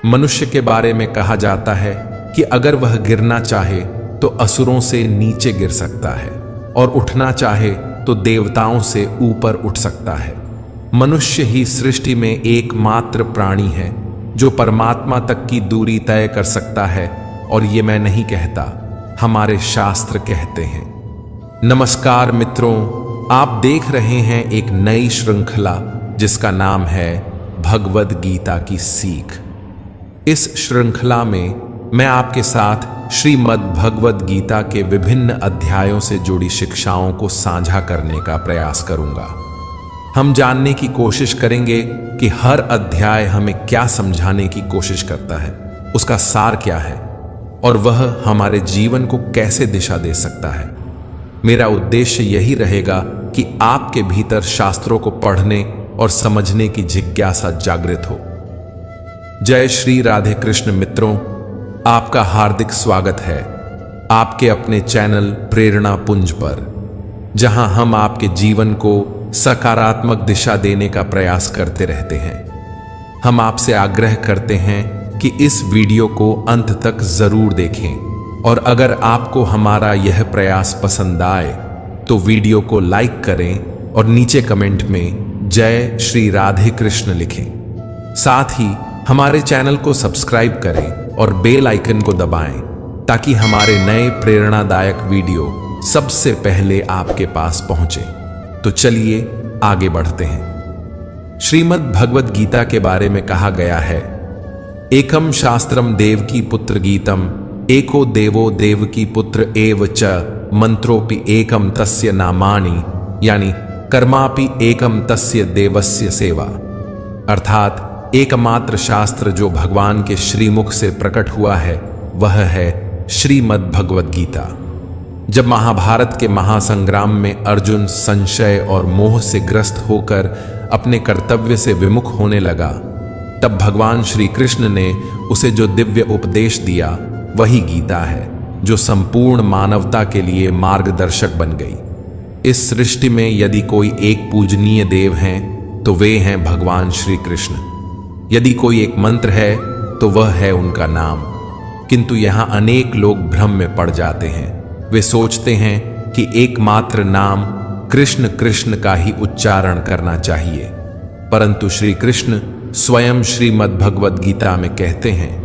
मनुष्य के बारे में कहा जाता है कि अगर वह गिरना चाहे तो असुरों से नीचे गिर सकता है और उठना चाहे तो देवताओं से ऊपर उठ सकता है। मनुष्य ही सृष्टि में एकमात्र प्राणी है जो परमात्मा तक की दूरी तय कर सकता है, और ये मैं नहीं कहता, हमारे शास्त्र कहते हैं। नमस्कार मित्रों, आप देख रहे हैं एक नई श्रृंखला जिसका नाम है भगवद गीता की सीख। इस श्रृंखला में मैं आपके साथ श्रीमद् भगवद गीता के विभिन्न अध्यायों से जुड़ी शिक्षाओं को साझा करने का प्रयास करूंगा। हम जानने की कोशिश करेंगे कि हर अध्याय हमें क्या समझाने की कोशिश करता है, उसका सार क्या है और वह हमारे जीवन को कैसे दिशा दे सकता है। मेरा उद्देश्य यही रहेगा कि आपके भीतर शास्त्रों को पढ़ने और समझने की जिज्ञासा जागृत हो। जय श्री राधे कृष्ण मित्रों, आपका हार्दिक स्वागत है आपके अपने चैनल प्रेरणा पुंज पर, जहां हम आपके जीवन को सकारात्मक दिशा देने का प्रयास करते रहते हैं। हम आपसे आग्रह करते हैं कि इस वीडियो को अंत तक जरूर देखें, और अगर आपको हमारा यह प्रयास पसंद आए तो वीडियो को लाइक करें और नीचे कमेंट में जय श्री राधे कृष्ण लिखें। साथ ही हमारे चैनल को सब्सक्राइब करें और बेल आइकन को दबाएं ताकि हमारे नए प्रेरणादायक वीडियो सबसे पहले आपके पास पहुंचे। तो चलिए आगे बढ़ते हैं। श्रीमद् भगवद गीता के बारे में कहा गया है, एकम शास्त्रम देवकी पुत्र गीतम, एको देवो देवकी पुत्र एव च, मंत्रोपि एकम तस्य नामानि, यानी कर्मापि एकम तस्य देवस्य सेवा। अर्थात एकमात्र शास्त्र जो भगवान के श्रीमुख से प्रकट हुआ है वह है श्रीमद् भगवद गीता। जब महाभारत के महासंग्राम में अर्जुन संशय और मोह से ग्रस्त होकर अपने कर्तव्य से विमुख होने लगा, तब भगवान श्री कृष्ण ने उसे जो दिव्य उपदेश दिया वही गीता है, जो संपूर्ण मानवता के लिए मार्गदर्शक बन गई। इस सृष्टि में यदि कोई एक पूजनीय देव हैं तो वे हैं भगवान श्री कृष्ण। यदि कोई एक मंत्र है तो वह है उनका नाम। किंतु यहां अनेक लोग भ्रम में पड़ जाते हैं। वे सोचते हैं कि एकमात्र नाम कृष्ण कृष्ण का ही उच्चारण करना चाहिए, परंतु श्री कृष्ण स्वयं श्रीमद् भगवद गीता में कहते हैं,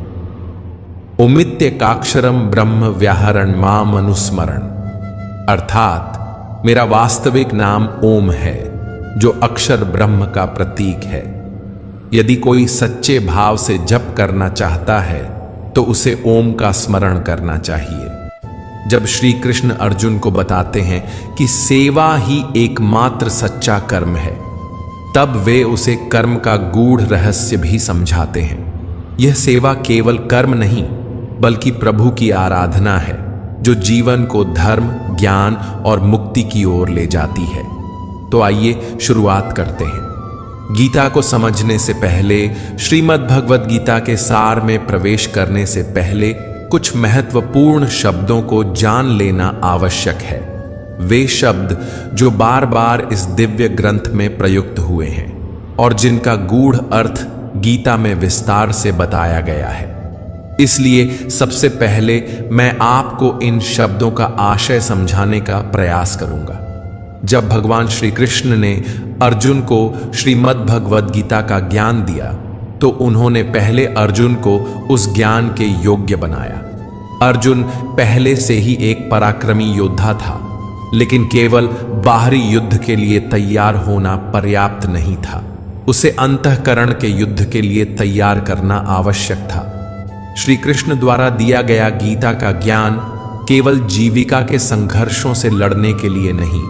ओमित्येकाक्षरम ब्रह्म व्याहरण माम अनुस्मरण। अर्थात मेरा वास्तविक नाम ओम है, जो अक्षर ब्रह्म का प्रतीक है। यदि कोई सच्चे भाव से जप करना चाहता है तो उसे ओम का स्मरण करना चाहिए। जब श्री कृष्ण अर्जुन को बताते हैं कि सेवा ही एकमात्र सच्चा कर्म है, तब वे उसे कर्म का गूढ़ रहस्य भी समझाते हैं। यह सेवा केवल कर्म नहीं बल्कि प्रभु की आराधना है, जो जीवन को धर्म, ज्ञान और मुक्ति की ओर ले जाती है। तो आइए शुरुआत करते हैं। गीता को समझने से पहले, श्रीमद् भगवद गीता के सार में प्रवेश करने से पहले कुछ महत्वपूर्ण शब्दों को जान लेना आवश्यक है। वे शब्द जो बार बार इस दिव्य ग्रंथ में प्रयुक्त हुए हैं और जिनका गूढ़ अर्थ गीता में विस्तार से बताया गया है। इसलिए सबसे पहले मैं आपको इन शब्दों का आशय समझाने का प्रयास करूंगा। जब भगवान श्री कृष्ण ने अर्जुन को श्रीमद् भगवद गीता का ज्ञान दिया तो उन्होंने पहले अर्जुन को उस ज्ञान के योग्य बनाया। अर्जुन पहले से ही एक पराक्रमी योद्धा था, लेकिन केवल बाहरी युद्ध के लिए तैयार होना पर्याप्त नहीं था। उसे अंतःकरण के युद्ध के लिए तैयार करना आवश्यक था। श्री कृष्ण द्वारा दिया गया गीता का ज्ञान केवल जीविका के संघर्षों से लड़ने के लिए नहीं,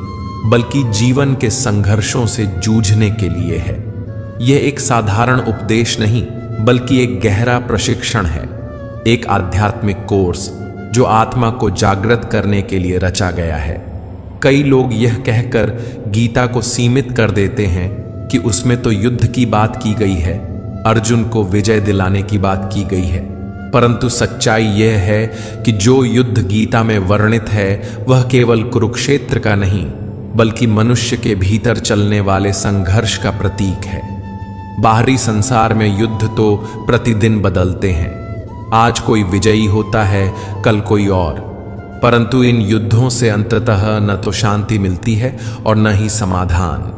बल्कि जीवन के संघर्षों से जूझने के लिए है। यह एक साधारण उपदेश नहीं बल्कि एक गहरा प्रशिक्षण है, एक आध्यात्मिक कोर्स जो आत्मा को जागृत करने के लिए रचा गया है। कई लोग यह कहकर गीता को सीमित कर देते हैं कि उसमें तो युद्ध की बात की गई है, अर्जुन को विजय दिलाने की बात की गई है, परंतु सच्चाई यह है कि जो युद्ध गीता में वर्णित है वह केवल कुरुक्षेत्र का नहीं बल्कि मनुष्य के भीतर चलने वाले संघर्ष का प्रतीक है। बाहरी संसार में युद्ध तो प्रतिदिन बदलते हैं। आज कोई विजयी होता है, कल कोई और, परंतु इन युद्धों से अंततः न तो शांति मिलती है और न ही समाधान।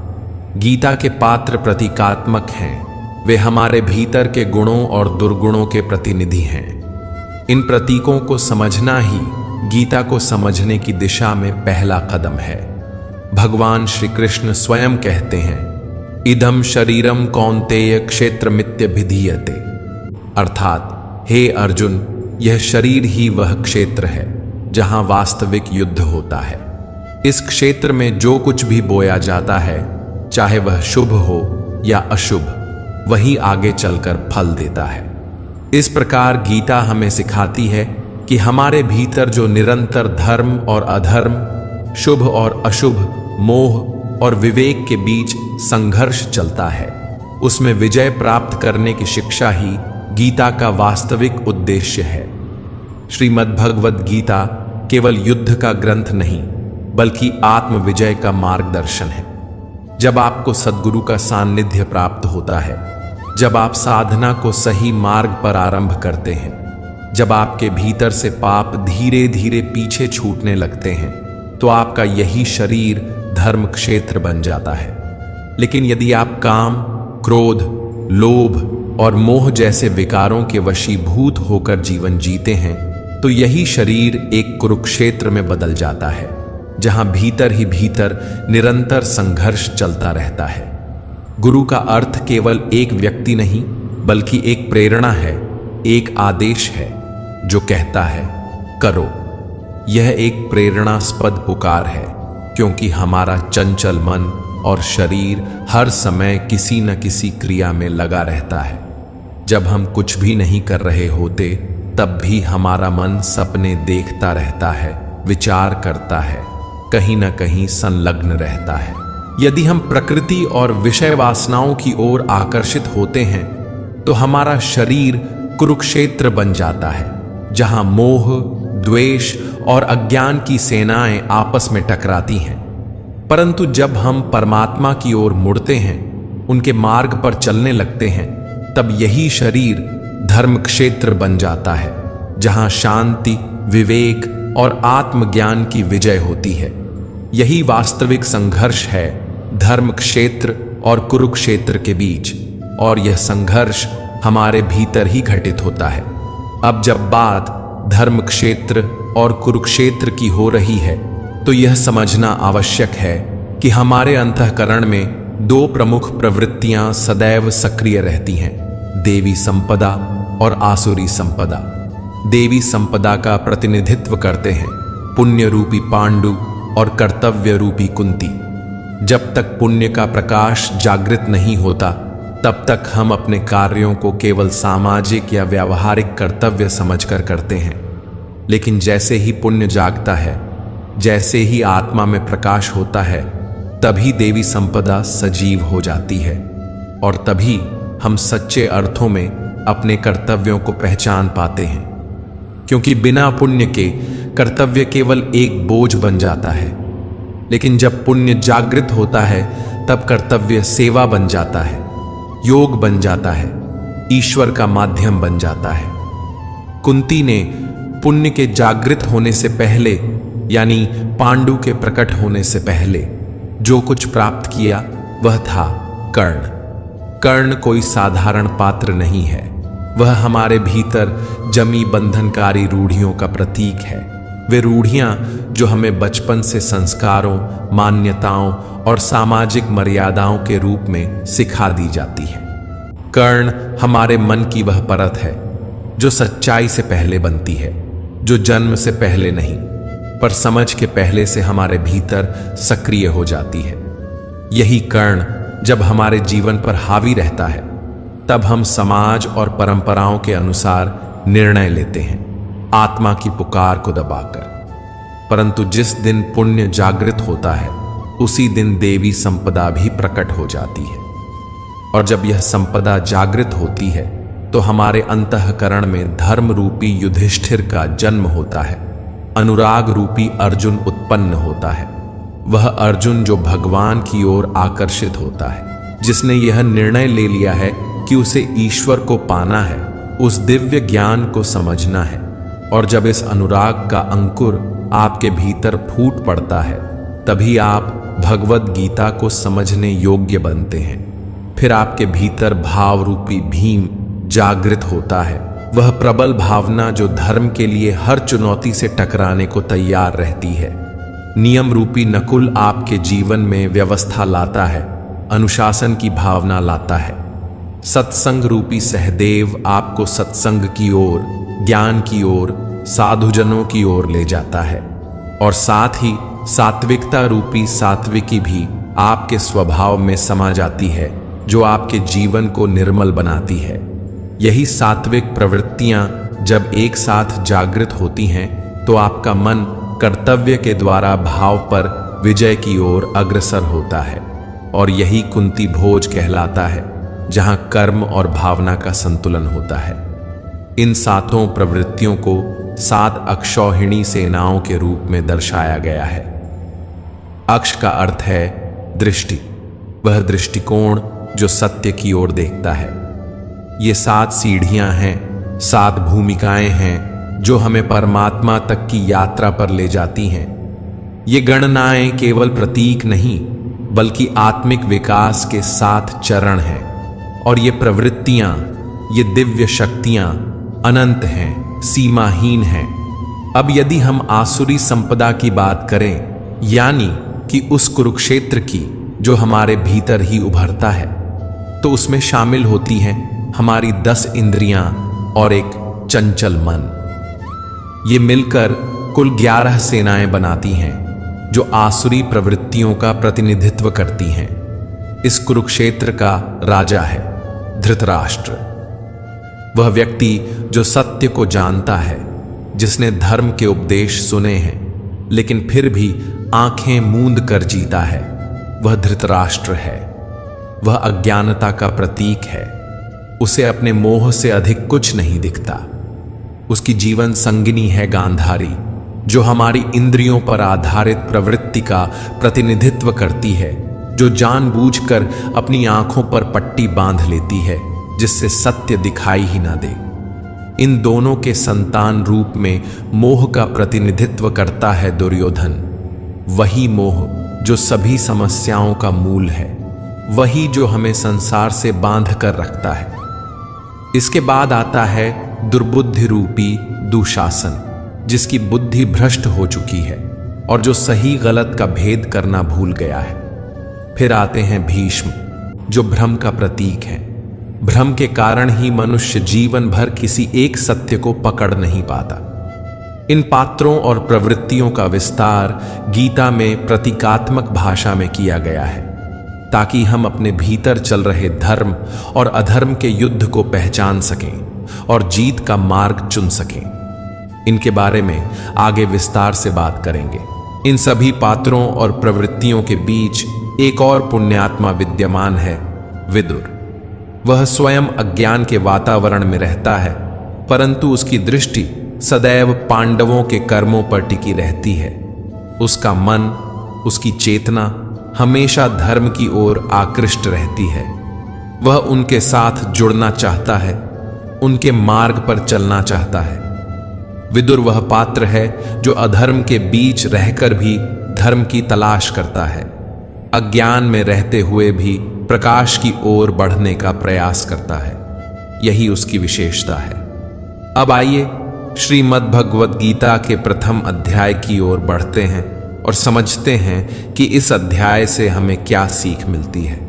गीता के पात्र प्रतीकात्मक हैं। वे हमारे भीतर के गुणों और दुर्गुणों के प्रतिनिधि हैं। इन प्रतीकों को समझना ही गीता को समझने की दिशा में पहला कदम है। भगवान श्री कृष्ण स्वयं कहते हैं, इदम शरीरम कौन्तेय क्षेत्रमित्यभिधीयते, अर्थात हे अर्जुन, यह शरीर ही वह क्षेत्र है जहां वास्तविक युद्ध होता है। इस क्षेत्र में जो कुछ भी बोया जाता है, चाहे वह शुभ हो या अशुभ, वही आगे चलकर फल देता है। इस प्रकार गीता हमें सिखाती है कि हमारे भीतर जो निरंतर धर्म और अधर्म, शुभ और अशुभ, मोह और विवेक के बीच संघर्ष चलता है, उसमें विजय प्राप्त करने की शिक्षा ही गीता का वास्तविक उद्देश्य है। श्रीमद् भगवद गीता केवल युद्ध का ग्रंथ नहीं, बल्कि आत्म विजय का मार्गदर्शन है। जब आपको सद्गुरु का सान्निध्य प्राप्त होता है, जब आप साधना को सही मार्ग पर आरंभ करते हैं, जब आपके भीतर से पाप धीरे धीरे पीछे छूटने लगते हैं, तो आपका यही शरीर धर्म क्षेत्र बन जाता है। लेकिन यदि आप काम, क्रोध, लोभ और मोह जैसे विकारों के वशीभूत होकर जीवन जीते हैं, तो यही शरीर एक कुरुक्षेत्र में बदल जाता है, जहां भीतर ही भीतर निरंतर संघर्ष चलता रहता है। गुरु का अर्थ केवल एक व्यक्ति नहीं, बल्कि एक प्रेरणा है, एक आदेश है जो कहता है करो। यह एक प्रेरणास्पद पुकार है, क्योंकि हमारा चंचल मन और शरीर हर समय किसी न किसी क्रिया में लगा रहता है। जब हम कुछ भी नहीं कर रहे होते, तब भी हमारा मन सपने देखता रहता है, विचार करता है, कहीं न कहीं संलग्न रहता है। यदि हम प्रकृति और विषय वासनाओं की ओर आकर्षित होते हैं, तो हमारा शरीर कुरुक्षेत्र बन जाता है, जहां मोह, द्वेष और अज्ञान की सेनाएं आपस में टकराती हैं। परंतु जब हम परमात्मा की ओर मुड़ते हैं, उनके मार्ग पर चलने लगते हैं, तब यही शरीर धर्म क्षेत्र बन जाता है, जहां शांति, विवेक और आत्मज्ञान की विजय होती है। यही वास्तविक संघर्ष है धर्म क्षेत्र और कुरुक्षेत्र के बीच, और यह संघर्ष हमारे भीतर ही घटित होता है। अब जब बात धर्म क्षेत्र और कुरुक्षेत्र की हो रही है, तो यह समझना आवश्यक है कि हमारे अंतःकरण में दो प्रमुख प्रवृत्तियां सदैव सक्रिय रहती हैं, देवी संपदा और आसुरी संपदा। देवी संपदा का प्रतिनिधित्व करते हैं पुण्य रूपी पांडु और कर्तव्य रूपी कुंती। जब तक पुण्य का प्रकाश जागृत नहीं होता, तब तक हम अपने कार्यों को केवल सामाजिक या व्यावहारिक कर्तव्य समझकर करते हैं। लेकिन जैसे ही पुण्य जागता है, जैसे ही आत्मा में प्रकाश होता है, तभी देवी संपदा सजीव हो जाती है, और तभी हम सच्चे अर्थों में अपने कर्तव्यों को पहचान पाते हैं। क्योंकि बिना पुण्य के कर्तव्य केवल एक बोझ बन जाता है, लेकिन जब पुण्य जागृत होता है, तब कर्तव्य सेवा बन जाता है, योग बन जाता है, ईश्वर का माध्यम बन जाता है। कुंती ने पुण्य के जागृत होने से पहले, यानी पांडु के प्रकट होने से पहले, जो कुछ प्राप्त किया वह था कर्ण। कर्ण कोई साधारण पात्र नहीं है, वह हमारे भीतर जमी बंधनकारी रूढ़ियों का प्रतीक है। वे रूढ़ियां जो हमें बचपन से संस्कारों, मान्यताओं और सामाजिक मर्यादाओं के रूप में सिखा दी जाती है। कर्ण हमारे मन की वह परत है जो सच्चाई से पहले बनती है, जो जन्म से पहले नहीं, पर समझ के पहले से हमारे भीतर सक्रिय हो जाती है। यही कर्ण जब हमारे जीवन पर हावी रहता है, तब हम समाज और परंपराओं के अनुसार निर्णय लेते हैं, आत्मा की पुकार को दबाकर। परंतु जिस दिन पुण्य जागृत होता है, उसी दिन देवी संपदा भी प्रकट हो जाती है। और जब यह संपदा जागृत होती है, तो हमारे अंतःकरण में धर्म रूपी युधिष्ठिर का जन्म होता है, अनुराग रूपी अर्जुन उत्पन्न होता है। वह अर्जुन जो भगवान की ओर आकर्षित होता है, जिसने यह निर्णय ले लिया है कि उसे ईश्वर को पाना है, उस दिव्य ज्ञान को समझना है। और जब इस अनुराग का अंकुर आपके भीतर फूट पड़ता है, तभी आप भगवद गीता को समझने योग्य बनते हैं। फिर आपके भीतर भाव रूपी भीम जागृत होता है, वह प्रबल भावना जो धर्म के लिए हर चुनौती से टकराने को तैयार रहती है। नियम रूपी नकुल आपके जीवन में व्यवस्था लाता है, अनुशासन की भावना लाता है। सत्संग रूपी सहदेव आपको सत्संग की ओर, ज्ञान की ओर, साधुजनों की ओर ले जाता है। और साथ ही सात्विकता रूपी सात्विकी भी आपके स्वभाव में समा जाती है, जो आपके जीवन को निर्मल बनाती है। यही सात्विक प्रवृत्तियां जब एक साथ जागृत होती हैं, तो आपका मन कर्तव्य के द्वारा भाव पर विजय की ओर अग्रसर होता है। और यही कुंती भोज कहलाता है, जहां कर्म और भावना का संतुलन होता है। इन सातों प्रवृत्तियों को 7 अक्षौहिणी सेनाओं के रूप में दर्शाया गया है। अक्ष का अर्थ है दृष्टि, वह दृष्टिकोण जो सत्य की ओर देखता है। ये 7 सीढ़ियां हैं, 7 भूमिकाएं हैं जो हमें परमात्मा तक की यात्रा पर ले जाती हैं। ये गणनाएं केवल प्रतीक नहीं, बल्कि आत्मिक विकास के 7 चरण हैं। और ये प्रवृत्तियां, ये दिव्य शक्तियां अनंत हैं, सीमाहीन हैं। अब यदि हम आसुरी संपदा की बात करें, यानी कि उस कुरुक्षेत्र की जो हमारे भीतर ही उभरता है, तो उसमें शामिल होती हैं हमारी 10 इंद्रियां और एक चंचल मन। ये मिलकर कुल 11 सेनाएं बनाती हैं, जो आसुरी प्रवृत्तियों का प्रतिनिधित्व करती हैं। इस कुरुक्षेत्र का राजा है धृतराष्ट्र, वह व्यक्ति जो सत्य को जानता है, जिसने धर्म के उपदेश सुने हैं, लेकिन फिर भी आंखें मूंद कर जीता है। वह धृतराष्ट्र है। वह अज्ञानता का प्रतीक है। उसे अपने मोह से अधिक कुछ नहीं दिखता। उसकी जीवन संगिनी है गांधारी, जो हमारी इंद्रियों पर आधारित प्रवृत्ति का प्रतिनिधित्व करती है, जो जानबूझकर अपनी आंखों पर पट्टी बांध लेती है, जिससे सत्य दिखाई ही ना दे। इन दोनों के संतान रूप में मोह का प्रतिनिधित्व करता है दुर्योधन। वही मोह जो सभी समस्याओं का मूल है, वही जो हमें संसार से बांध कर रखता है। इसके बाद आता है दुर्बुद्धि रूपी दुशासन, जिसकी बुद्धि भ्रष्ट हो चुकी है और जो सही गलत का भेद करना भूल गया है। फिर आते हैं भीष्म, जो भ्रम का प्रतीक है। भ्रम के कारण ही मनुष्य जीवन भर किसी एक सत्य को पकड़ नहीं पाता। इन पात्रों और प्रवृत्तियों का विस्तार गीता में प्रतीकात्मक भाषा में किया गया है, ताकि हम अपने भीतर चल रहे धर्म और अधर्म के युद्ध को पहचान सकें और जीत का मार्ग चुन सकें। इनके बारे में आगे विस्तार से बात करेंगे। इन सभी पात्रों और प्रवृत्तियों के बीच एक और पुण्यात्मा विद्यमान है, विदुर। वह स्वयं अज्ञान के वातावरण में रहता है, परंतु उसकी दृष्टि सदैव पांडवों के कर्मों पर टिकी रहती है। उसका मन, उसकी चेतना हमेशा धर्म की ओर आकृष्ट रहती है। वह उनके साथ जुड़ना चाहता है, उनके मार्ग पर चलना चाहता है। विदुर वह पात्र है जो अधर्म के बीच रहकर भी धर्म की तलाश करता है, अज्ञान में रहते हुए भी प्रकाश की ओर बढ़ने का प्रयास करता है। यही उसकी विशेषता है। अब आइए श्रीमद् भगवद गीता के प्रथम अध्याय की ओर बढ़ते हैं और समझते हैं कि इस अध्याय से हमें क्या सीख मिलती है।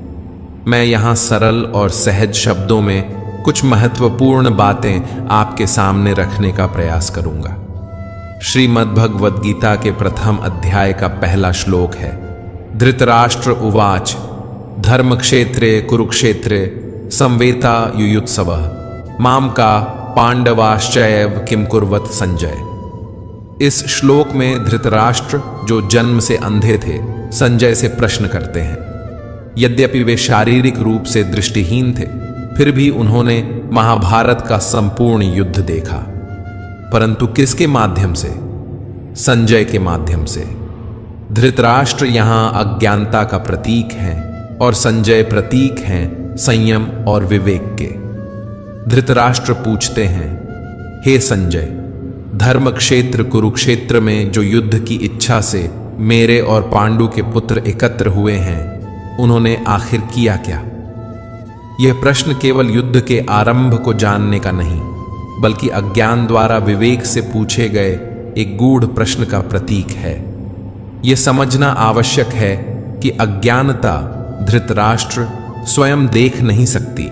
मैं यहाँ सरल और सहज शब्दों में कुछ महत्वपूर्ण बातें आपके सामने रखने का प्रयास करूंगा। श्रीमद् भगवद गीता के प्रथम अध्याय का पहला श्लोक है, धृतराष्ट्र उवाच धर्मक्षेत्रे कुरुक्षेत्रे संवेता युयुत्सवः माम का पांडवाश्चैव किम कुर्वत संजय। इस श्लोक में धृतराष्ट्र, जो जन्म से अंधे थे, संजय से प्रश्न करते हैं। यद्यपि वे शारीरिक रूप से दृष्टिहीन थे, फिर भी उन्होंने महाभारत का संपूर्ण युद्ध देखा, परंतु किसके माध्यम से? संजय के माध्यम से। धृतराष्ट्र यहां अज्ञानता का प्रतीक है, और संजय प्रतीक हैं संयम और विवेक के। धृतराष्ट्र पूछते हैं, हे संजय, धर्म क्षेत्र कुरुक्षेत्र में जो युद्ध की इच्छा से मेरे और पांडु के पुत्र एकत्र हुए हैं, उन्होंने आखिर किया क्या? यह प्रश्न केवल युद्ध के आरंभ को जानने का नहीं, बल्कि अज्ञान द्वारा विवेक से पूछे गए एक गूढ़ प्रश्न का प्रतीक है। यह समझना आवश्यक है कि अज्ञानता धृतराष्ट्र स्वयं देख नहीं सकती,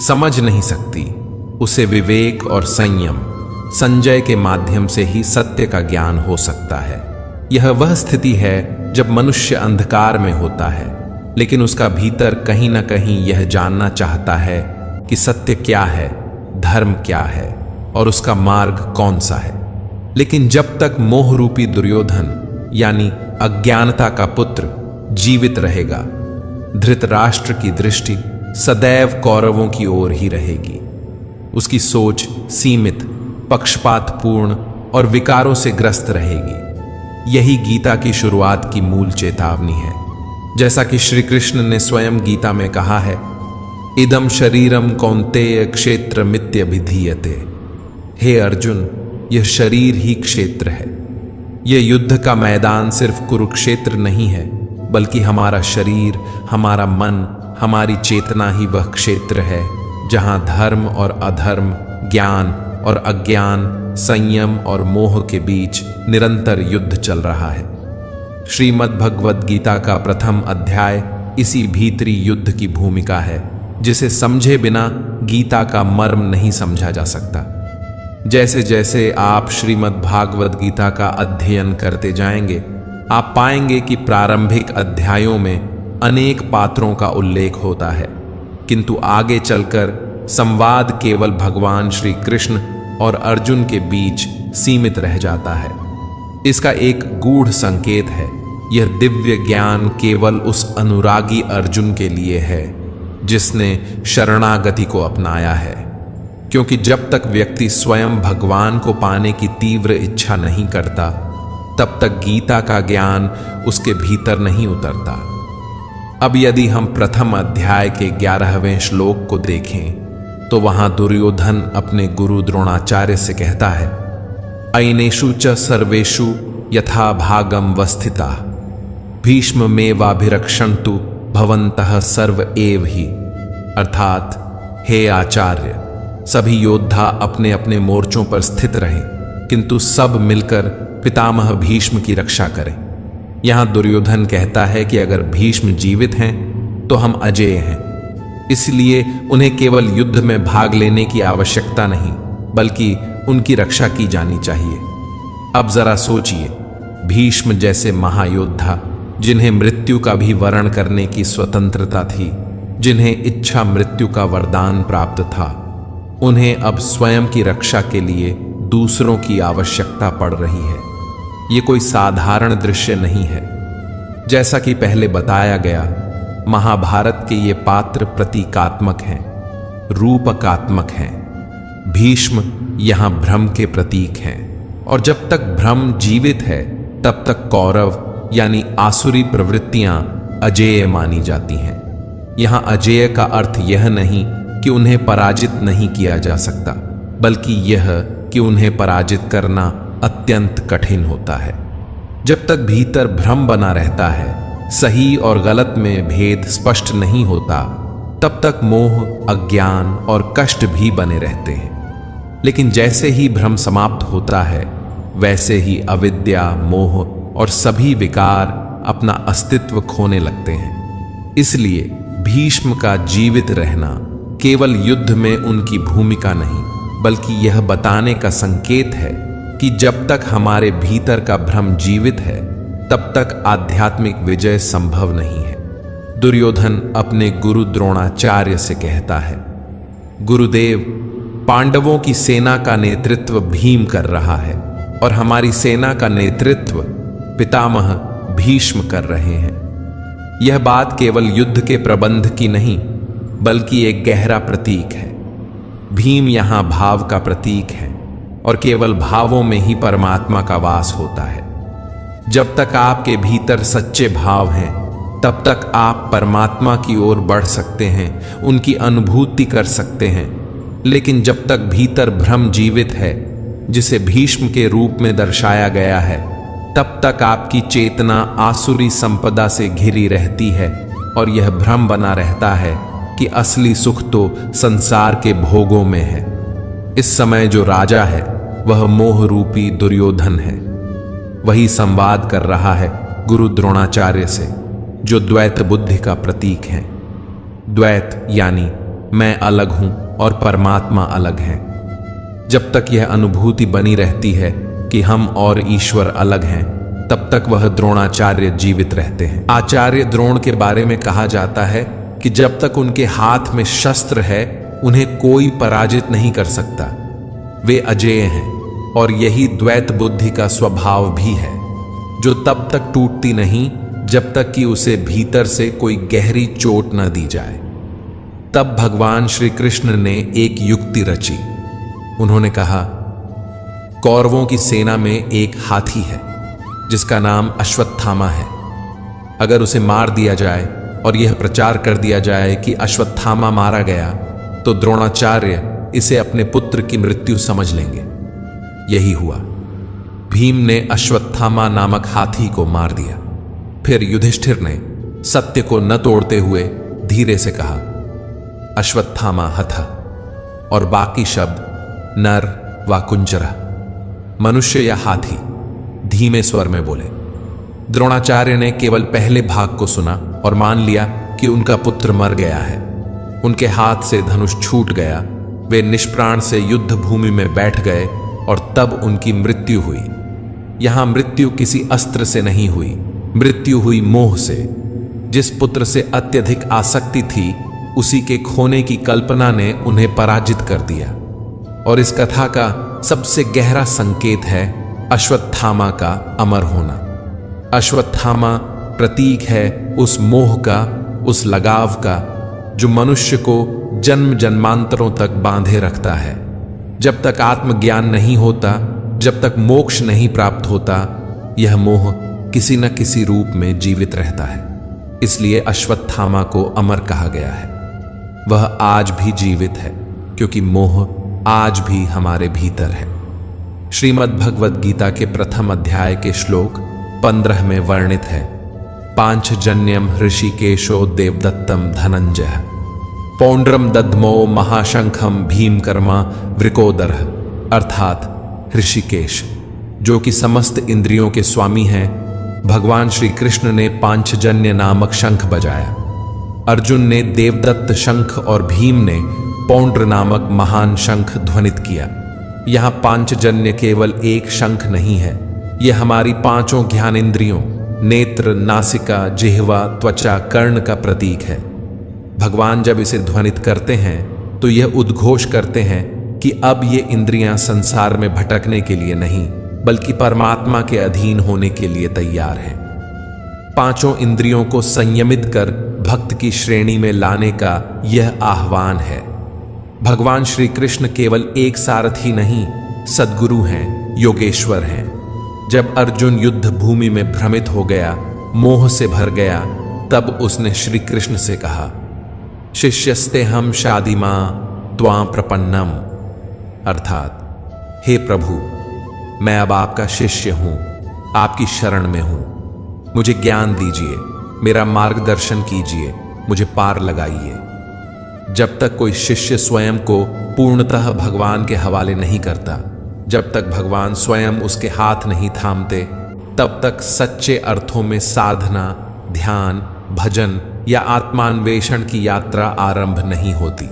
समझ नहीं सकती। उसे विवेक और संयम संजय के माध्यम से ही सत्य का ज्ञान हो सकता है। यह वह स्थिति है जब मनुष्य अंधकार में होता है, लेकिन उसका भीतर कहीं ना कहीं यह जानना चाहता है कि सत्य क्या है, धर्म क्या है और उसका मार्ग कौन सा है। लेकिन जब तक मोह रूपी दुर्योधन यानी अज्ञानता का पुत्र जीवित रहेगा, धृतराष्ट्र की दृष्टि सदैव कौरवों की ओर ही रहेगी। उसकी सोच सीमित, पक्षपातपूर्ण और विकारों से ग्रस्त रहेगी। यही गीता की शुरुआत की मूल चेतावनी है। जैसा कि श्री कृष्ण ने स्वयं गीता में कहा है, इदम शरीरम कौन्तेय क्षेत्र मित्यभिधीयते। हे अर्जुन, यह शरीर ही क्षेत्र है। यह युद्ध का मैदान सिर्फ कुरुक्षेत्र नहीं है, बल्कि हमारा शरीर, हमारा मन, हमारी चेतना ही वह क्षेत्र है जहां धर्म और अधर्म, ज्ञान और अज्ञान, संयम और मोह के बीच निरंतर युद्ध चल रहा है। श्रीमद् भगवद गीता का प्रथम अध्याय इसी भीतरी युद्ध की भूमिका है, जिसे समझे बिना गीता का मर्म नहीं समझा जा सकता। जैसे जैसे आप श्रीमद् भागवत गीता का अध्ययन करते जाएंगे, आप पाएंगे कि प्रारंभिक अध्यायों में अनेक पात्रों का उल्लेख होता है, किंतु आगे चलकर संवाद केवल भगवान श्री कृष्ण और अर्जुन के बीच सीमित रह जाता है। इसका एक गूढ़ संकेत है, यह दिव्य ज्ञान केवल उस अनुरागी अर्जुन के लिए है जिसने शरणागति को अपनाया है। क्योंकि जब तक व्यक्ति स्वयं भगवान को पाने की तीव्र इच्छा नहीं करता, तब तक गीता का ज्ञान उसके भीतर नहीं उतरता। अब यदि हम प्रथम अध्याय के 11वें श्लोक को देखें, तो वहां दुर्योधन अपने गुरु द्रोणाचार्य से कहता है, अयनेषु च सर्वेषु यथा भागम वस्थिता भीष्म मेवाभिरक्षन्तु भवन्तः सर्व एव ही। अर्थात, हे आचार्य, सभी योद्धा अपने अपने मोर्चों पर स्थित रहें, किंतु सब मिलकर पितामह भीष्म की रक्षा करें। यहां दुर्योधन कहता है कि अगर भीष्म जीवित हैं तो हम अजेय हैं, इसलिए उन्हें केवल युद्ध में भाग लेने की आवश्यकता नहीं, बल्कि उनकी रक्षा की जानी चाहिए। अब जरा सोचिए, भीष्म जैसे महायोद्धा, जिन्हें मृत्यु का भी वरण करने की स्वतंत्रता थी, जिन्हें इच्छा मृत्यु का वरदान प्राप्त था, उन्हें अब स्वयं की रक्षा के लिए दूसरों की आवश्यकता पड़ रही है। ये कोई साधारण दृश्य नहीं है। जैसा कि पहले बताया गया, महाभारत के ये पात्र प्रतीकात्मक हैं, रूपकात्मक हैं। भीष्म यहां भ्रम के प्रतीक हैं, और जब तक भ्रम जीवित है, तब तक कौरव यानी आसुरी प्रवृत्तियां अजेय मानी जाती हैं। यहां अजेय का अर्थ यह नहीं कि उन्हें पराजित नहीं किया जा सकता, बल्कि यह कि उन्हें पराजित करना अत्यंत कठिन होता है। जब तक भीतर भ्रम बना रहता है, सही और गलत में भेद स्पष्ट नहीं होता, तब तक मोह, अज्ञान और कष्ट भी बने रहते हैं। लेकिन जैसे ही भ्रम समाप्त होता है, वैसे ही अविद्या, मोह और सभी विकार अपना अस्तित्व खोने लगते हैं। इसलिए भीष्म का जीवित रहना केवल युद्ध में उनकी भूमिका नहीं, बल्कि यह बताने का संकेत है कि जब तक हमारे भीतर का भ्रम जीवित है, तब तक आध्यात्मिक विजय संभव नहीं है। दुर्योधन अपने गुरु द्रोणाचार्य से कहता है, गुरुदेव, पांडवों की सेना का नेतृत्व भीम कर रहा है और हमारी सेना का नेतृत्व पितामह भीष्म कर रहे हैं। यह बात केवल युद्ध के प्रबंध की नहीं, बल्कि एक गहरा प्रतीक है। भीम यहां भाव का प्रतीक है, और केवल भावों में ही परमात्मा का वास होता है। जब तक आपके भीतर सच्चे भाव हैं, तब तक आप परमात्मा की ओर बढ़ सकते हैं, उनकी अनुभूति कर सकते हैं। लेकिन जब तक भीतर भ्रम जीवित है, जिसे भीष्म के रूप में दर्शाया गया है, तब तक आपकी चेतना आसुरी संपदा से घिरी रहती है और यह भ्रम बना रहता है कि असली सुख तो संसार के भोगों में है। इस समय जो राजा है वह मोह रूपी दुर्योधन है। वही संवाद कर रहा है गुरु द्रोणाचार्य से, जो द्वैत बुद्धि का प्रतीक है। द्वैत यानी मैं अलग हूं और परमात्मा अलग है। जब तक यह अनुभूति बनी रहती है कि हम और ईश्वर अलग हैं, तब तक वह द्रोणाचार्य जीवित रहते हैं। आचार्य द्रोण के बारे में कहा जाता है कि जब तक उनके हाथ में शस्त्र है, उन्हें कोई पराजित नहीं कर सकता। वे अजेय हैं और यही द्वैत बुद्धि का स्वभाव भी है, जो तब तक टूटती नहीं जब तक कि उसे भीतर से कोई गहरी चोट न दी जाए। तब भगवान श्री कृष्ण ने एक युक्ति रची। उन्होंने कहा, कौरवों की सेना में एक हाथी है जिसका नाम अश्वत्थामा है। अगर उसे मार दिया जाए और यह प्रचार कर दिया जाए कि अश्वत्थामा मारा गया, तो द्रोणाचार्य इसे अपने पुत्र की मृत्यु समझ लेंगे। यही हुआ। भीम ने अश्वत्थामा नामक हाथी को मार दिया। फिर युधिष्ठिर ने सत्य को न तोड़ते हुए धीरे से कहा, अश्वत्थामा हथा, और बाकी शब्द नर व कुंजरा, मनुष्य या हाथी, धीमे स्वर में बोले। द्रोणाचार्य ने केवल पहले भाग को सुना और मान लिया कि उनका पुत्र मर गया है। उनके हाथ से धनुष छूट गया। वे निष्प्राण से युद्ध भूमि में बैठ गए और तब उनकी मृत्यु हुई। यहां मृत्यु किसी अस्त्र से नहीं हुई, मृत्यु हुई मोह से। जिस पुत्र से अत्यधिक आसक्ति थी, उसी के खोने की कल्पना ने उन्हें पराजित कर दिया। और इस कथा का सबसे गहरा संकेत है अश्वत्थामा का अमर होना। अश्वत्थामा प्रतीक है उस मोह का, उस लगाव का, जो मनुष्य को जन्म जन्मांतरों तक बांधे रखता है। जब तक आत्मज्ञान नहीं होता, जब तक मोक्ष नहीं प्राप्त होता, यह मोह किसी न किसी रूप में जीवित रहता है। इसलिए अश्वत्थामा को अमर कहा गया है। वह आज भी जीवित है, क्योंकि मोह आज भी हमारे भीतर है। श्रीमद् भगवद गीता के प्रथम अध्याय के श्लोक 15 में वर्णित है, पांचजन्यम ऋषिकेशो देवदत्तम धनंजय पौंड्रम दद्मो महाशंखम भीमकर्मा वृकोदर, अर्थात ऋषिकेश, जो कि समस्त इंद्रियों के स्वामी हैं। भगवान श्री कृष्ण ने पांचजन्य नामक शंख बजाया। अर्जुन ने देवदत्त शंख और भीम ने पौंड्र नामक महान शंख ध्वनित किया। यहां पांचजन्य केवल एक शंख नहीं है, यह हमारी पांचों ज्ञानेंद्रियों नेत्र, नासिका, जिह्वा, त्वचा, कर्ण का प्रतीक है। भगवान जब इसे ध्वनित करते हैं तो यह उद्घोष करते हैं कि अब ये इंद्रियां संसार में भटकने के लिए नहीं, बल्कि परमात्मा के अधीन होने के लिए तैयार हैं। पांचों इंद्रियों को संयमित कर भक्त की श्रेणी में लाने का यह आह्वान है। भगवान श्री कृष्ण केवल एक सारथी नहीं, सद्गुरु हैं, योगेश्वर हैं। जब अर्जुन युद्ध भूमि में भ्रमित हो गया, मोह से भर गया, तब उसने श्री कृष्ण से कहा, शिष्यस्ते हम शादिमा त्वां प्रपन्नम, अर्थात हे प्रभु, मैं अब आपका शिष्य हूं, आपकी शरण में हूं। मुझे ज्ञान दीजिए, मेरा मार्गदर्शन कीजिए, मुझे पार लगाइए। जब तक कोई शिष्य स्वयं को पूर्णतः भगवान के हवाले नहीं करता, जब तक भगवान स्वयं उसके हाथ नहीं थामते, तब तक सच्चे अर्थों में साधना, ध्यान, भजन या आत्मान्वेषण की यात्रा आरंभ नहीं होती।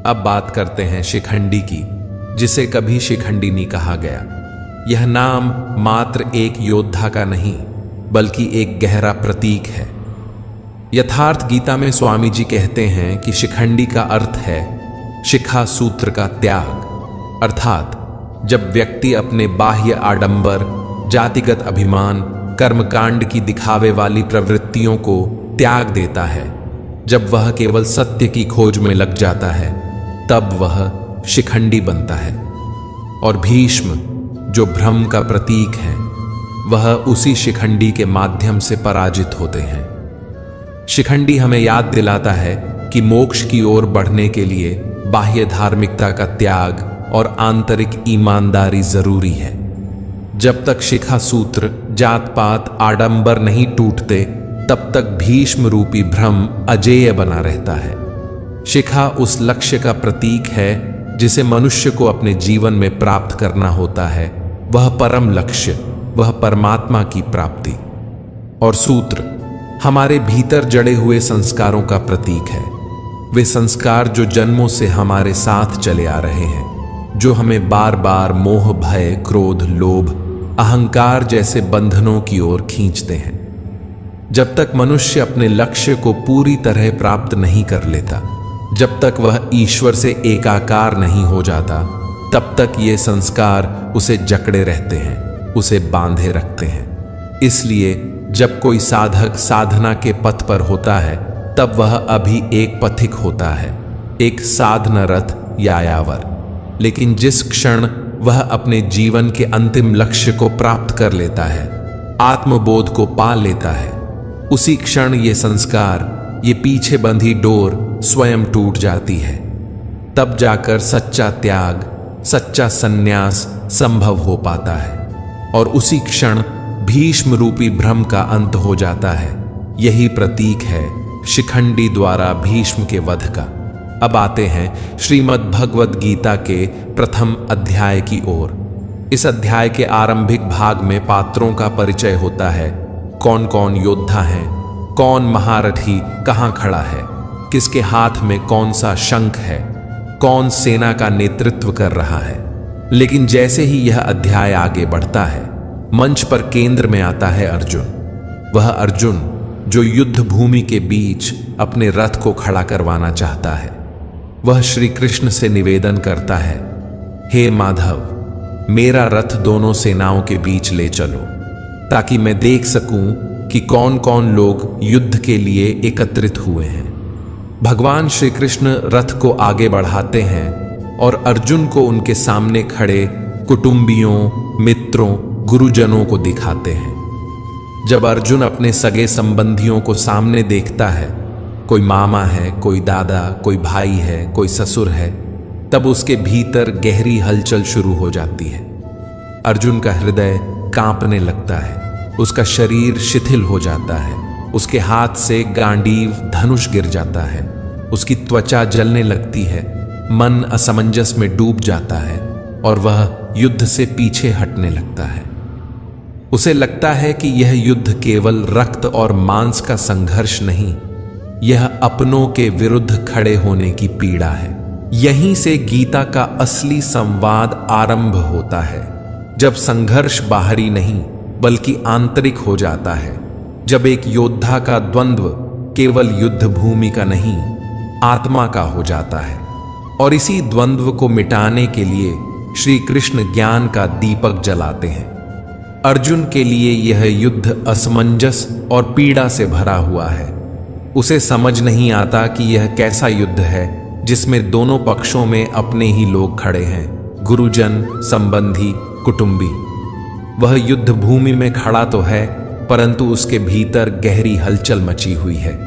अब बात करते हैं शिखंडी की, जिसे कभी शिखंडी नहीं कहा गया। यह नाम मात्र एक योद्धा का नहीं, बल्कि एक गहरा प्रतीक है। यथार्थ गीता में स्वामी जी कहते हैं कि शिखंडी का अर्थ है शिखा सूत्र का त्याग, अर्थात जब व्यक्ति अपने बाह्य आडंबर, जातिगत अभिमान, कर्मकांड की दिखावे वाली प्रवृत्तियों को त्याग देता है, जब वह केवल सत्य की खोज में लग जाता है, तब वह शिखंडी बनता है। और भीष्म, जो भ्रम का प्रतीक है, वह उसी शिखंडी के माध्यम से पराजित होते हैं। शिखंडी हमें याद दिलाता है कि मोक्ष की ओर बढ़ने के लिए बाह्य धार्मिकता का त्याग और आंतरिक ईमानदारी जरूरी है। जब तक शिखा सूत्र, जात पात, आडंबर नहीं टूटते, तब तक भीष्म रूपी भ्रम अजेय बना रहता है। शिखा उस लक्ष्य का प्रतीक है जिसे मनुष्य को अपने जीवन में प्राप्त करना होता है। वह परम लक्ष्य, वह परमात्मा की प्राप्ति। और सूत्र हमारे भीतर जड़े हुए संस्कारों का प्रतीक है। वे संस्कार जो जन्मों से हमारे साथ चले आ रहे हैं, जो हमें बार बार मोह, भय, क्रोध, लोभ, अहंकार जैसे बंधनों की ओर खींचते हैं। जब तक मनुष्य अपने लक्ष्य को पूरी तरह प्राप्त नहीं कर लेता, जब तक वह ईश्वर से एकाकार नहीं हो जाता, तब तक ये संस्कार उसे जकड़े रहते हैं, उसे बांधे रखते हैं। इसलिए जब कोई साधक साधना के पथ पर होता है, तब वह अभी एक पथिक होता है, एक साधनरत यायावर। लेकिन जिस क्षण वह अपने जीवन के अंतिम लक्ष्य को प्राप्त कर लेता है, आत्मबोध को पा लेता है, उसी क्षण ये संस्कार, ये पीछे बंधी डोर स्वयं टूट जाती है। तब जाकर सच्चा त्याग, सच्चा संन्यास संभव हो पाता है और उसी क्षण भीष्म रूपी भ्रम का अंत हो जाता है। यही प्रतीक है शिखंडी द्वारा भीष्म के वध का। अब आते हैं श्रीमद् भगवद गीता के प्रथम अध्याय की ओर। इस अध्याय के आरंभिक भाग में पात्रों का परिचय होता है। कौन कौन योद्धा हैं, कौन महारथी कहाँ खड़ा है, किसके हाथ में कौन सा शंख है, कौन सेना का नेतृत्व कर रहा है। लेकिन जैसे ही यह अध्याय आगे बढ़ता है, मंच पर केंद्र में आता है अर्जुन। वह अर्जुन जो युद्ध भूमि के बीच अपने रथ को खड़ा करवाना चाहता है। वह श्री कृष्ण से निवेदन करता है, हे माधव, मेरा रथ दोनों सेनाओं के बीच ले चलो, ताकि मैं देख सकूं कि कौन कौन लोग युद्ध के लिए एकत्रित हुए हैं। भगवान श्री कृष्ण रथ को आगे बढ़ाते हैं और अर्जुन को उनके सामने खड़े कुटुंबियों, मित्रों, गुरुजनों को दिखाते हैं। जब अर्जुन अपने सगे संबंधियों को सामने देखता है, कोई मामा है, कोई दादा, कोई भाई है, कोई ससुर है, तब उसके भीतर गहरी हलचल शुरू हो जाती है। अर्जुन का हृदय कांपने लगता है, उसका शरीर शिथिल हो जाता है, उसके हाथ से गांडीव धनुष गिर जाता है, उसकी त्वचा जलने लगती है, मन असमंजस में डूब जाता है और वह युद्ध से पीछे हटने लगता है। उसे लगता है कि यह युद्ध केवल रक्त और मांस का संघर्ष नहीं, यह अपनों के विरुद्ध खड़े होने की पीड़ा है। यहीं से गीता का असली संवाद आरंभ होता है, जब संघर्ष बाहरी नहीं बल्कि आंतरिक हो जाता है, जब एक योद्धा का द्वंद्व केवल युद्ध भूमि का नहीं, आत्मा का हो जाता है। और इसी द्वंद्व को मिटाने के लिए श्री कृष्ण ज्ञान का दीपक जलाते हैं। अर्जुन के लिए यह युद्ध असमंजस और पीड़ा से भरा हुआ है। उसे समझ नहीं आता कि यह कैसा युद्ध है जिसमें दोनों पक्षों में अपने ही लोग खड़े हैं, गुरुजन, संबंधी, कुटुंबी। वह युद्ध भूमि में खड़ा तो है, परंतु उसके भीतर गहरी हलचल मची हुई है।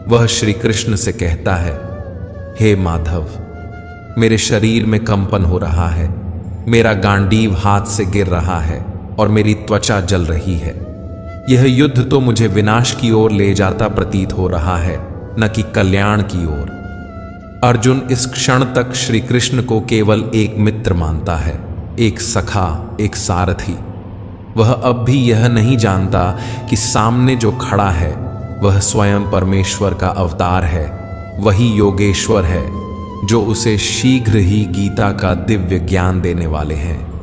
वह श्री कृष्ण से कहता है, हे माधव, मेरे शरीर में कंपन हो रहा है, मेरा गांडीव हाथ से गिर रहा है और मेरी त्वचा जल रही है। यह युद्ध तो मुझे विनाश की ओर ले जाता प्रतीत हो रहा है, न कि कल्याण की ओर। अर्जुन इस क्षण तक श्री कृष्ण को केवल एक मित्र मानता है, एक सखा, एक सारथी। वह अब भी यह नहीं जानता कि सामने जो खड़ा है वह स्वयं परमेश्वर का अवतार है, वही योगेश्वर है जो उसे शीघ्र ही गीता का दिव्य ज्ञान देने वाले हैं।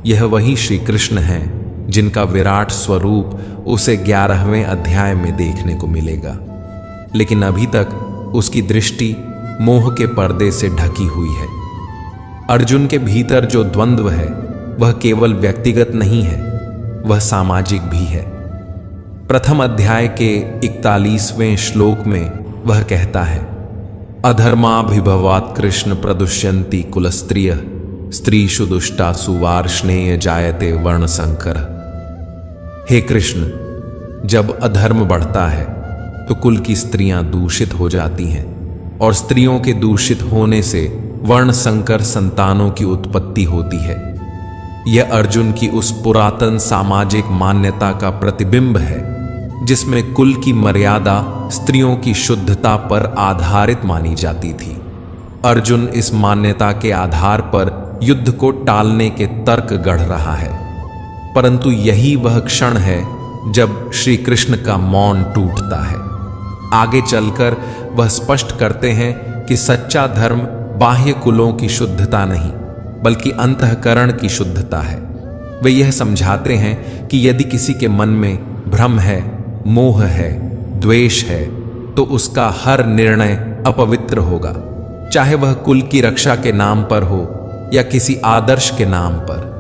यह वही श्री कृष्ण हैं जिनका विराट स्वरूप उसे 11वें अध्याय में देखने को मिलेगा। लेकिन अभी तक उसकी दृष्टि मोह के पर्दे से ढकी हुई है। अर्जुन के भीतर जो द्वंद्व है वह केवल व्यक्तिगत नहीं है, वह सामाजिक भी है। प्रथम अध्याय के 41वें श्लोक में वह कहता है, अधर्माभिभवात् कृष्ण प्रदुष्यन्ति कुलस्त्रियः स्त्रीषु दुष्टासु वार्ष्णेय जायते वर्ण संकर। हे कृष्ण, जब अधर्म बढ़ता है तो कुल की स्त्रियां दूषित हो जाती हैं और स्त्रियों के दूषित होने से वर्ण संकर संतानों की उत्पत्ति होती है। यह अर्जुन की उस पुरातन सामाजिक मान्यता का प्रतिबिंब है जिसमें कुल की मर्यादा स्त्रियों की शुद्धता पर आधारित मानी जाती थी। अर्जुन इस मान्यता के आधार पर युद्ध को टालने के तर्क गढ़ रहा है, परंतु यही वह क्षण है जब श्री कृष्ण का मौन टूटता है। आगे चलकर वह स्पष्ट करते हैं कि सच्चा धर्म बाह्य कुलों की शुद्धता नहीं बल्कि अंतःकरण की शुद्धता है। वे यह समझाते हैं कि यदि किसी के मन में भ्रम है, मोह है, द्वेष है, तो उसका हर निर्णय अपवित्र होगा, चाहे वह कुल की रक्षा के नाम पर हो या किसी आदर्श के नाम पर।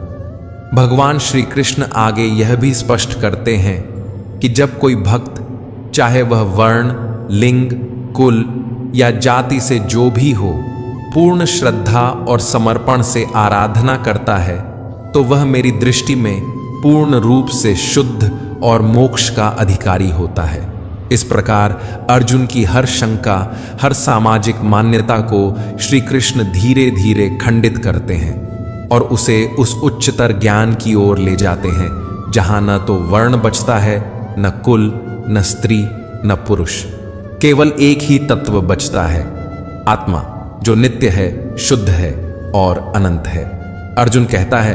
भगवान श्री कृष्ण आगे यह भी स्पष्ट करते हैं कि जब कोई भक्त, चाहे वह वर्ण, लिंग, कुल या जाति से जो भी हो, पूर्ण श्रद्धा और समर्पण से आराधना करता है तो वह मेरी दृष्टि में पूर्ण रूप से शुद्ध और मोक्ष का अधिकारी होता है। इस प्रकार अर्जुन की हर शंका, हर सामाजिक मान्यता को श्री कृष्ण धीरे धीरे खंडित करते हैं और उसे उस उच्चतर ज्ञान की ओर ले जाते हैं जहां न तो वर्ण बचता है, न कुल, न स्त्री, न पुरुष। केवल एक ही तत्व बचता है, आत्मा, जो नित्य है, शुद्ध है और अनंत है। अर्जुन कहता है,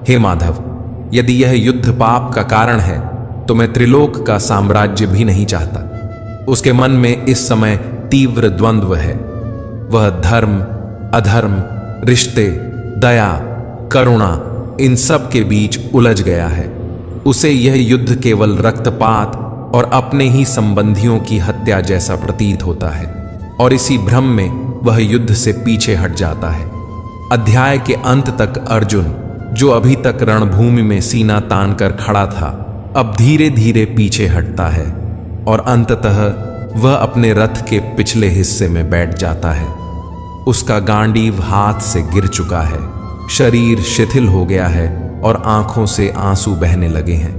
हे माधव, यदि यह युद्ध पाप का कारण है तो मैं त्रिलोक का साम्राज्य भी नहीं चाहता। उसके मन में इस समय तीव्र द्वंद्व है। वह धर्म, अधर्म, रिश्ते, दया, करुणा, इन सब के बीच उलझ गया है। उसे यह युद्ध केवल रक्तपात और अपने ही संबंधियों की हत्या जैसा प्रतीत होता है और इसी भ्रम में वह युद्ध से पीछे हट जाता है। अध्याय के अंत तक अर्जुन, जो अभी तक रणभूमि में सीना तान कर खड़ा था, अब धीरे धीरे पीछे हटता है और अंततः वह अपने रथ के पिछले हिस्से में बैठ जाता है। उसका गांडीव हाथ से गिर चुका है, शरीर शिथिल हो गया है और आंखों से आंसू बहने लगे हैं।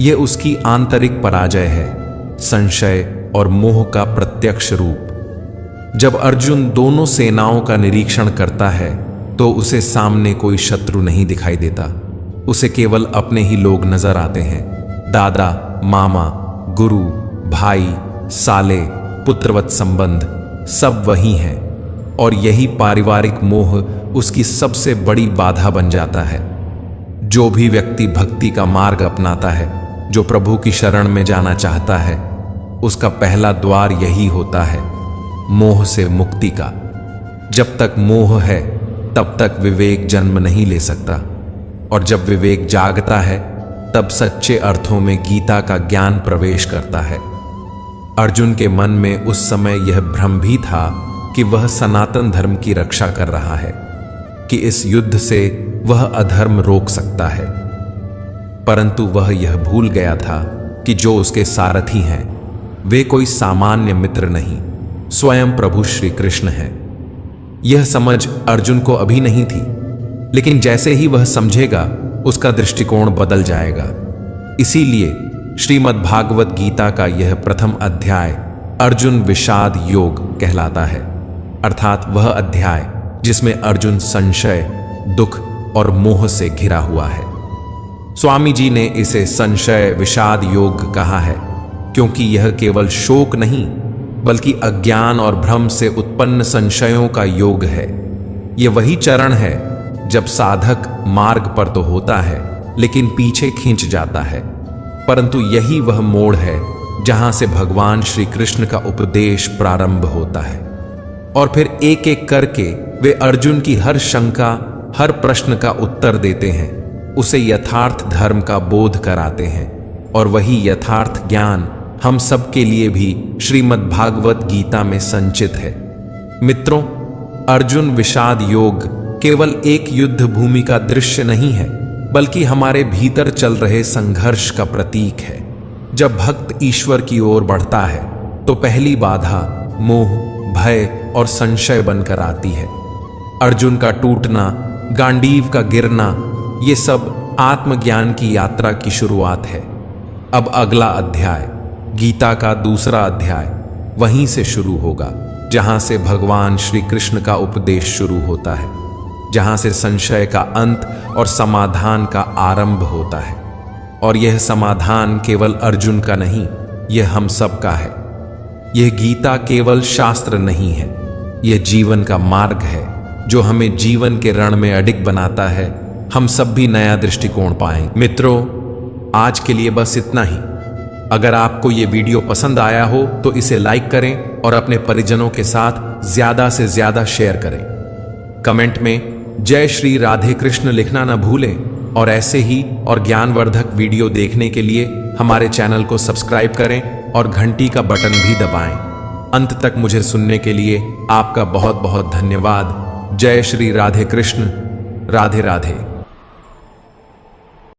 यह उसकी आंतरिक पराजय है, संशय और मोह का प्रत्यक्ष रूप। जब अर्जुन दोनों सेनाओं का निरीक्षण करता है तो उसे सामने कोई शत्रु नहीं दिखाई देता। उसे केवल अपने ही लोग नजर आते हैं। दादा, मामा, गुरु, भाई, साले, पुत्रवत संबंध सब वही हैं और यही पारिवारिक मोह उसकी सबसे बड़ी बाधा बन जाता है। जो भी व्यक्ति भक्ति का मार्ग अपनाता है, जो प्रभु की शरण में जाना चाहता है, उसका पहला द्वार यही होता है, मोह से मुक्ति का। जब तक मोह है तब तक विवेक जन्म नहीं ले सकता और जब विवेक जागता है तब सच्चे अर्थों में गीता का ज्ञान प्रवेश करता है। अर्जुन के मन में उस समय यह भ्रम भी था कि वह सनातन धर्म की रक्षा कर रहा है, कि इस युद्ध से वह अधर्म रोक सकता है, परंतु वह यह भूल गया था कि जो उसके सारथी हैं वे कोई सामान्य मित्र नहीं, स्वयं प्रभु श्री कृष्ण हैं। यह समझ अर्जुन को अभी नहीं थी, लेकिन जैसे ही वह समझेगा उसका दृष्टिकोण बदल जाएगा। इसीलिए श्रीमद् भागवत गीता का यह प्रथम अध्याय अर्जुन विषाद योग कहलाता है, अर्थात वह अध्याय जिसमें अर्जुन संशय, दुख और मोह से घिरा हुआ है। स्वामी जी ने इसे संशय विषाद योग कहा है क्योंकि यह केवल शोक नहीं बल्कि अज्ञान और भ्रम से उत्पन्न संशयों का योग है। यह वही चरण है जब साधक मार्ग पर तो होता है लेकिन पीछे खींच जाता है, परंतु यही वह मोड़ है जहां से भगवान श्री कृष्ण का उपदेश प्रारंभ होता है और फिर एक एक करके वे अर्जुन की हर शंका, हर प्रश्न का उत्तर देते हैं, उसे यथार्थ धर्म का बोध कराते हैं और वही यथार्थ ज्ञान हम सब के लिए भी श्रीमद् भागवत गीता में संचित है। मित्रों, अर्जुन विषाद योग केवल एक युद्ध भूमि का दृश्य नहीं है बल्कि हमारे भीतर चल रहे संघर्ष का प्रतीक है। जब भक्त ईश्वर की ओर बढ़ता है तो पहली बाधा मोह, भय और संशय बनकर आती है। अर्जुन का टूटना, गांडीव का गिरना, ये सब आत्मज्ञान की यात्रा की शुरुआत है। अब अगला अध्याय गीता का दूसरा अध्याय वहीं से शुरू होगा जहां से भगवान श्री कृष्ण का उपदेश शुरू होता है, जहां से संशय का अंत और समाधान का आरंभ होता है। और यह समाधान केवल अर्जुन का नहीं, यह हम सब का है। यह गीता केवल शास्त्र नहीं है, यह जीवन का मार्ग है जो हमें जीवन के रण में अडिग बनाता है। हम सब भी नया दृष्टिकोण पाएं। मित्रों, आज के लिए बस इतना ही। अगर आपको ये वीडियो पसंद आया हो तो इसे लाइक करें और अपने परिजनों के साथ ज्यादा से ज्यादा शेयर करें। कमेंट में जय श्री राधे कृष्ण लिखना न भूलें और ऐसे ही और ज्ञानवर्धक वीडियो देखने के लिए हमारे चैनल को सब्सक्राइब करें और घंटी का बटन भी दबाएं। अंत तक मुझे सुनने के लिए आपका बहुत बहुत धन्यवाद। जय श्री राधे कृष्ण। राधे राधे।